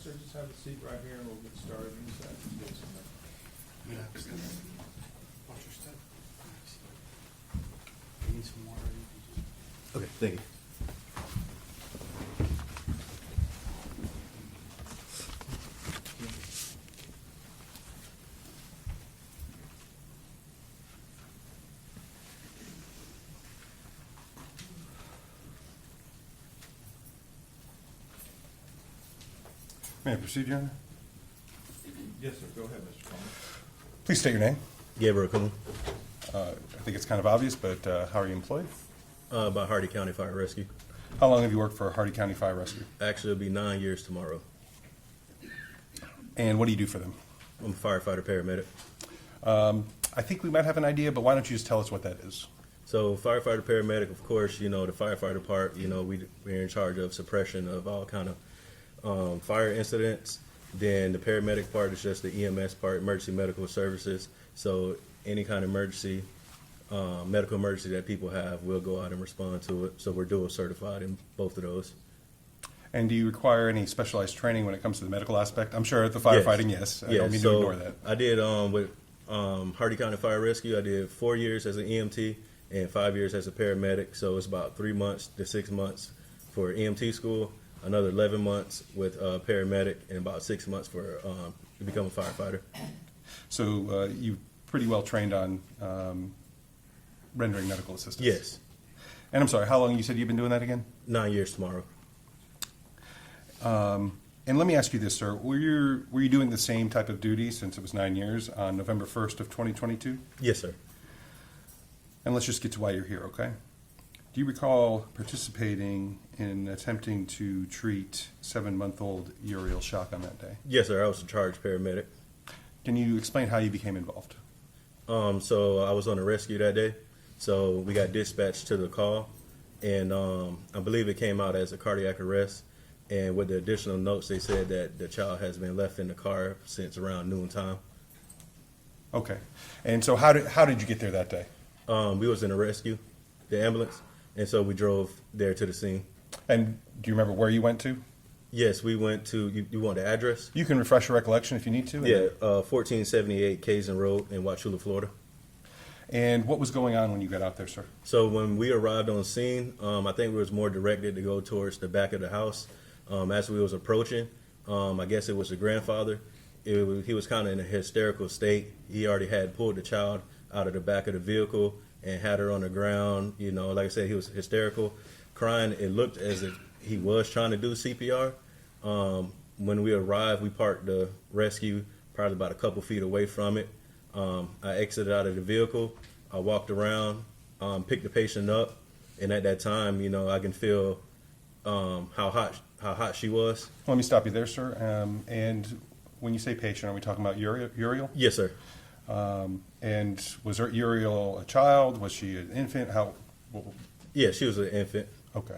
sir, just have a seat right here and we'll get started in a second. Yeah, watch your step. You need some water? Okay, thank you. May I proceed, Your Honor? Yes, sir, go ahead, Mr. Coleman. Please state your name. Gabriel Coon, I think it's kind of obvious, but how are you employed? by Hardy County Fire Rescue. How long have you worked for Hardy County Fire Rescue? Actually, it'll be 9 years tomorrow. And what do you do for them? I'm a firefighter paramedic. I think we might have an idea, but why don't you just tell us what that is? So firefighter paramedic, of course, you know, the firefighter part, you know, we're in charge of suppression of all kind of fire incidents. Then the paramedic part is just the EMS part, emergency medical services. So any kind of emergency, medical emergency that people have, we'll go out and respond to it. So we're dual certified in both of those. And do you require any specialized training when it comes to the medical aspect? I'm sure at the firefighting, yes. I don't mean to ignore that. I did with Hardy County Fire Rescue, I did 4 years as an EMT and 5 years as a paramedic. So it's about 3 months to 6 months for EMT school, another 11 months with paramedic, and about 6 months for to become a firefighter. So you pretty well trained on rendering medical assistance? Yes. And I'm sorry, how long you said you've been doing that again? 9 years tomorrow. And let me ask you this, sir. Were you doing the same type of duty since it was 9 years on November 1st of 2022? Yes, sir. And let's just get to why you're here, okay? Do you recall participating in attempting to treat 7-month-old Uriel shock on that day? Yes, sir. I was a charged paramedic. Can you explain how you became involved? So I was on a rescue that day. So we got dispatched to the call, and I believe it came out as a cardiac arrest. And with the additional notes, they said that the child has been left in the car since around noontime. Okay. And so how did you get there that day? We was in a rescue, the ambulance, and so we drove there to the scene. And do you remember where you went to? Yes, we went to, you want the address? You can refresh your recollection if you need to. Yeah, 1478 Kazan Road in Wauchula, Florida. And what was going on when you got out there, sir? So when we arrived on scene, I think we was more directed to go towards the back of the house. As we was approaching, I guess it was the grandfather. He was kind of in a hysterical state. He already had pulled the child out of the back of the vehicle and had her on the ground. You know, like I said, he was hysterical, crying. It looked as if he was trying to do CPR. When we arrived, we parked the rescue probably about a couple feet away from it. I exited out of the vehicle. I walked around, picked the patient up, and at that time, you know, I can feel how hot she was. Let me stop you there, sir. And when you say patient, are we talking about Uriel? Yes, sir. And was Uriel a child? Was she an infant? Yeah, she was an infant. Okay.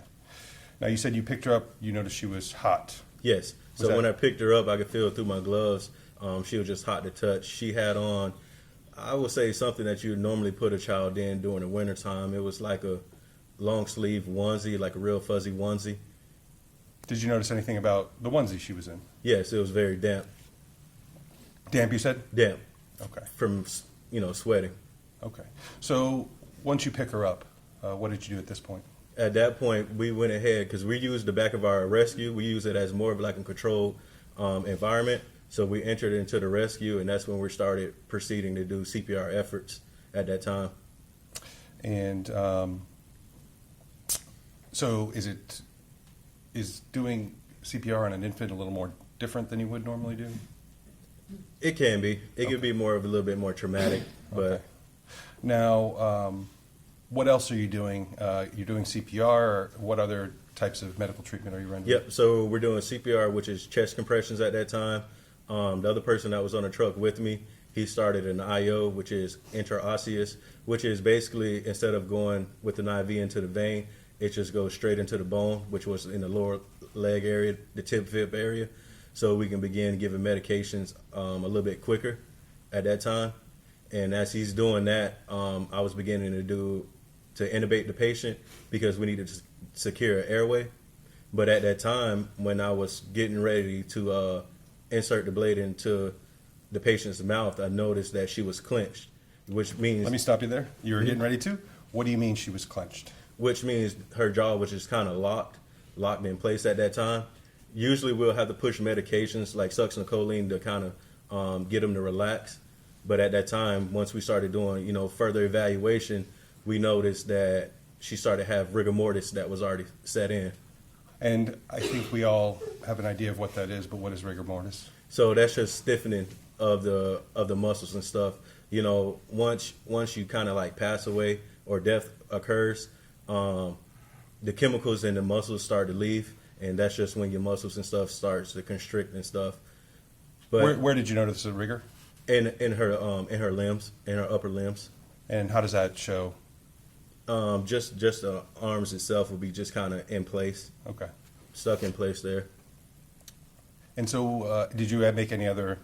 Now you said you picked her up. You noticed she was hot. Yes. So when I picked her up, I could feel it through my gloves. She was just hot to touch. She had on, I would say, something that you would normally put a child in during the wintertime. It was like a long sleeve onesie, like a real fuzzy onesie. Did you notice anything about the onesie she was in? Yes, it was very damp. Damp, you said? Damp. Okay. From, you know, sweating. Okay. So once you pick her up, what did you do at this point? At that point, we went ahead, because we used the back of our rescue. We use it as more of like a controlled environment. So we entered into the rescue, and that's when we started proceeding to do CPR efforts at that time. And so is doing CPR on an infant a little more different than you would normally do? It can be. It could be more of a little bit more traumatic, but. Okay. Now, what else are you doing? You're doing CPR, or what other types of medical treatment are you rendering? Yep, so we're doing CPR, which is chest compressions at that time. The other person that was on the truck with me, he started an IO, which is intraosseous, which is basically, instead of going with an IV into the vein, it just goes straight into the bone, which was in the lower leg area, the tib-fib area. So we can begin giving medications a little bit quicker at that time. And as he's doing that, I was beginning to intubate the patient, because we needed to secure an airway. But at that time, when I was getting ready to insert the blade into the patient's mouth, I noticed that she was clenched, which means Let me stop you there. You were getting ready to? What do you mean she was clenched? which means her jaw was just kind of locked in place at that time. Usually we'll have to push medications like succinylcholine to kind of get them to relax. But at that time, once we started doing, further evaluation, we noticed that she started to have rigor mortis that was already set in. And I think we all have an idea of what that is, but what is rigor mortis? So that's just stiffening of the muscles and stuff. Once you kind of like pass away or death occurs, the chemicals in the muscles start to leave, and that's just when your muscles and stuff starts to constrict and stuff. But Where did you notice the rigor? in her limbs, in her upper limbs, And how does that show? just the arms itself will be just kind of in place, Okay. stuck in place there. And so did you make any other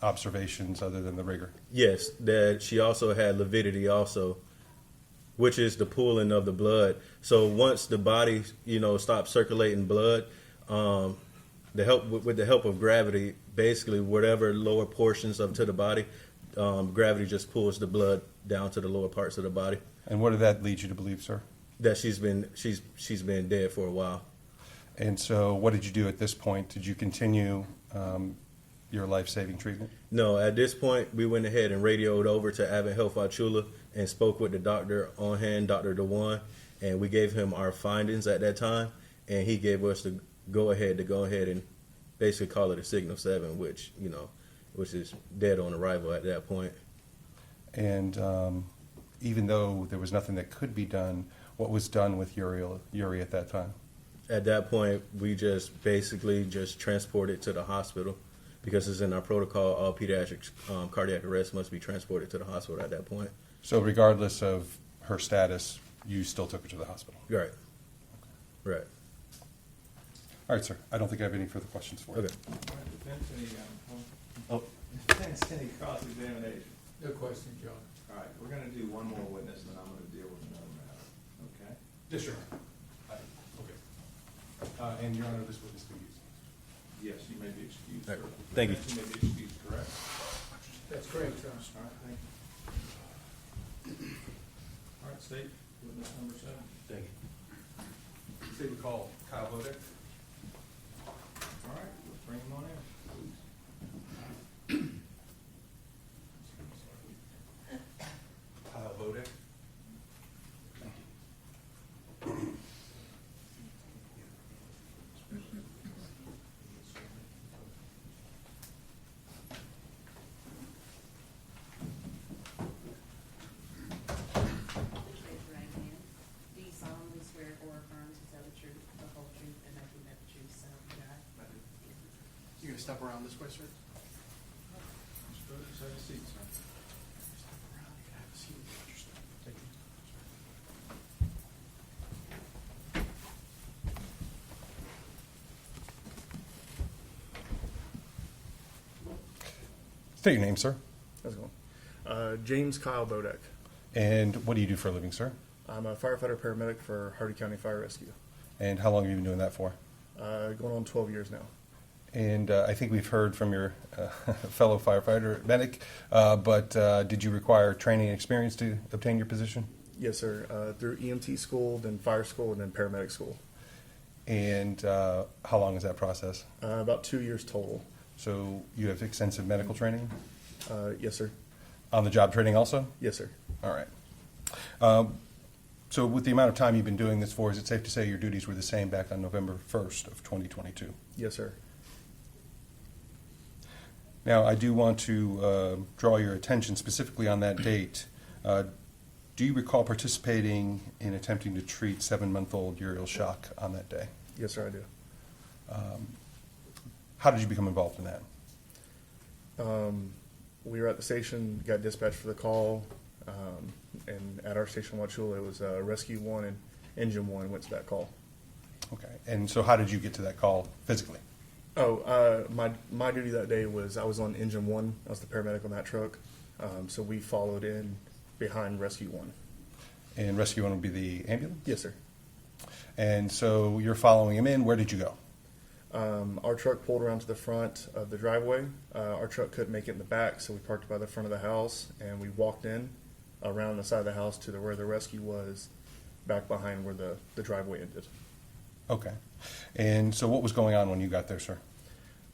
observations other than the rigor? Yes, that she also had lividity also, which is the pooling of the blood. So once the body, stops circulating blood, with the help of gravity, basically whatever lower portions to the body, gravity just pulls the blood down to the lower parts of the body. And what did that lead you to believe, sir? That she's been dead for a while. And so what did you do at this point? Did you continue your life-saving treatment? No, at this point, we went ahead and radioed over to Advent Health Achula and spoke with the doctor on hand, Dr. DeWan, and we gave him our findings at that time, and he gave us the go ahead and basically call it a signal 7, which is dead on arrival at that point. And even though there was nothing that could be done, what was done with Uriel at that time? At that point, we just basically transported to the hospital because it's in our protocol. All pediatric cardiac arrest must be transported to the hospital at that point. So regardless of her status, you still took her to the hospital? Right. Right. All right, sir. I don't think I have any further questions for you. Okay. All right, defense, any cross-examination? No question, John. All right, we're gonna do one more witness, and then I'm gonna deal with another matter, okay? Yes, sir. Okay. And Your Honor, this witness can be used. Yes, you may be excused, All sir. right, thank you. You may be excused, correct? That's correct, Your Honor. All right, thank you. All right, state witness number 7. Thank you. Say we call Kyle Bodek. All right, let's bring him on in, please. Kyle Bodek. Raise your right hand. Do you solemnly swear or affirm to tell the truth, the whole truth, and nothing but the truth, so help you God? You gonna step around this way, sir? Mr. Burgess, have a seat, sir. Step around, you can have a seat. Watch your step. Thank you. State your name, sir. How's it going? James Kyle Bodek. And what do you do for a living, sir? I'm a firefighter paramedic for Hardy County Fire Rescue. And how long have you been doing that for? Going on 12 years now. And I think we've heard from your fellow firefighter medic, but did you require training and experience to obtain your position? Yes, sir. Through EMT school, then fire school, and then paramedic school. And how long is that process? About 2 years total. So you have extensive medical training? Yes, sir. On-the-job training also? Yes, sir. All right. So with the amount of time you've been doing this for, is it safe to say your duties were the same back on November 1st of 2022? Yes, sir. Now, I do want to draw your attention specifically on that date. Do you recall participating in attempting to treat 7-month-old Uriel shock on that day? Yes, sir, I do. How did you become involved in that? We were at the station, got dispatched for the call, and at our station in Wauchula, it was Rescue 1 and Engine 1 went to that call. Okay. And so how did you get to that call physically? My duty that day was I was on Engine 1. I was the paramedic on that truck. So we followed in behind Rescue 1. And Rescue 1 would be the ambulance? Yes, sir. And so you're following him in. Where did you go? Our truck pulled around to the front of the driveway. Our truck couldn't make it in the back, so we parked by the front of the house, and we walked in around the side of the house to where the rescue was, back behind where the driveway ended. Okay. And so what was going on when you got there, sir?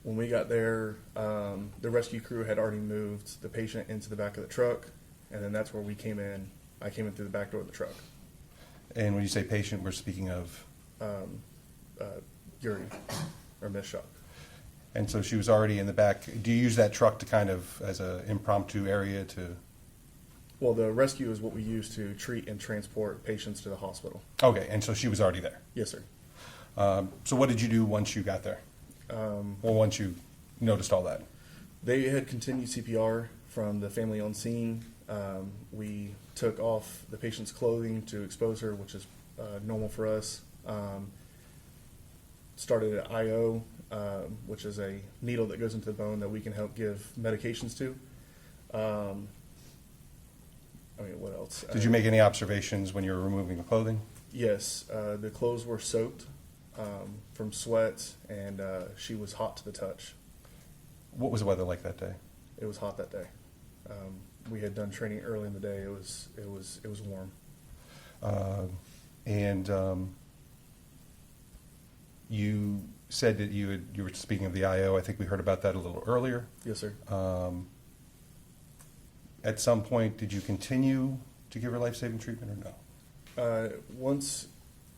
When we got there, the rescue crew had already moved the patient into the back of the truck, and then that's where we came in. I came in through the back door of the truck. And when you say patient, we're speaking of? Uriel, or Miss Shock. And so she was already in the back. Do you use that truck to kind of as an impromptu area to? Well, the rescue is what we use to treat and transport patients to the hospital. Okay, and so she was already there. Yes, sir. So what did you do once you got there? Or once you noticed all that? They had continued CPR from the family on scene. We took off the patient's clothing to expose her, which is normal for us. Started at IO, which is a needle that goes into the bone that we can help give medications to. What else? Did you make any observations when you were removing the clothing? Yes, the clothes were soaked from sweat, and she was hot to the touch. What was the weather like that day? It was hot that day. We had done training early in the day. It was warm. You said that you were speaking of the IO. I think we heard about that a little earlier. Yes, sir. At some point, did you continue to give her life-saving treatment or no?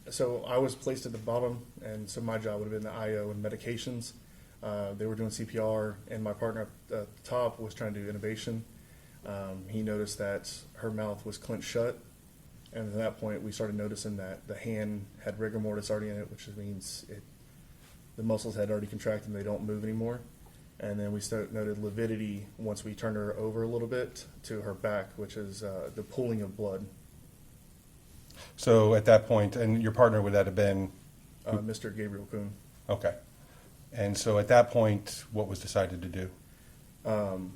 So I was placed at the bottom, and so my job would have been the IO and medications. They were doing CPR, and my partner at the top was trying to do intubation. He noticed that her mouth was clenched shut, and at that point we started noticing that the hand had rigor mortis already in it, which means the muscles had already contracted and they don't move anymore. And then we noted lividity once we turned her over a little bit to her back, which is the pooling of blood. So at that point, and your partner, would that have been? Mr. Gabriel Kuhn. Okay. And so at that point, what was decided to do?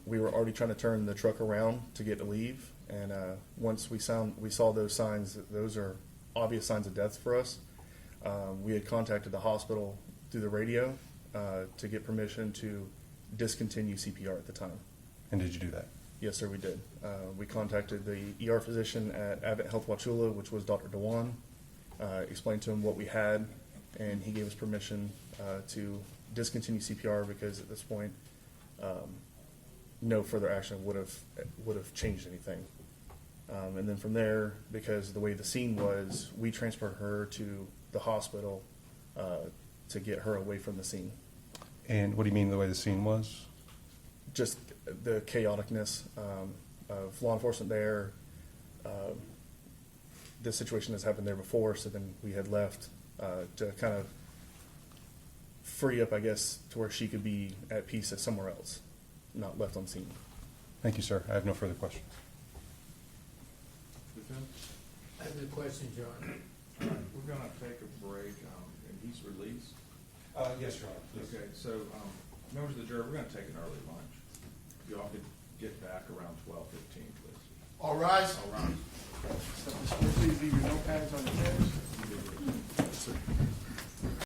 We were already trying to turn the truck around to get to leave, and once we saw those signs, those are obvious signs of death for us. We had contacted the hospital through the radio to get permission to discontinue CPR at the time. And did you do that? Yes, sir, we did. We contacted the ER physician at Advent Health Wauchula, which was Dr. Dewan, explained to him what we had, and he gave us permission to discontinue CPR because at this point, no further action would have changed anything. And then from there, because the way the scene was, we transferred her to the hospital to get her away from the scene. And what do you mean the way the scene was? Just the chaoticness of law enforcement there. This situation has happened there before, so then we had left to kind of free up, I guess, to where she could be at peace at somewhere else, not left on scene. Thank you, sir. I have no further questions. I have a question, John. We're gonna take a break, and he's released. Yes, Your Honor. Okay, so, members of the jury, we're gonna take an early lunch. If y'all could get back around 12:15, please. All rise. All right. Please leave your notepads on the desk.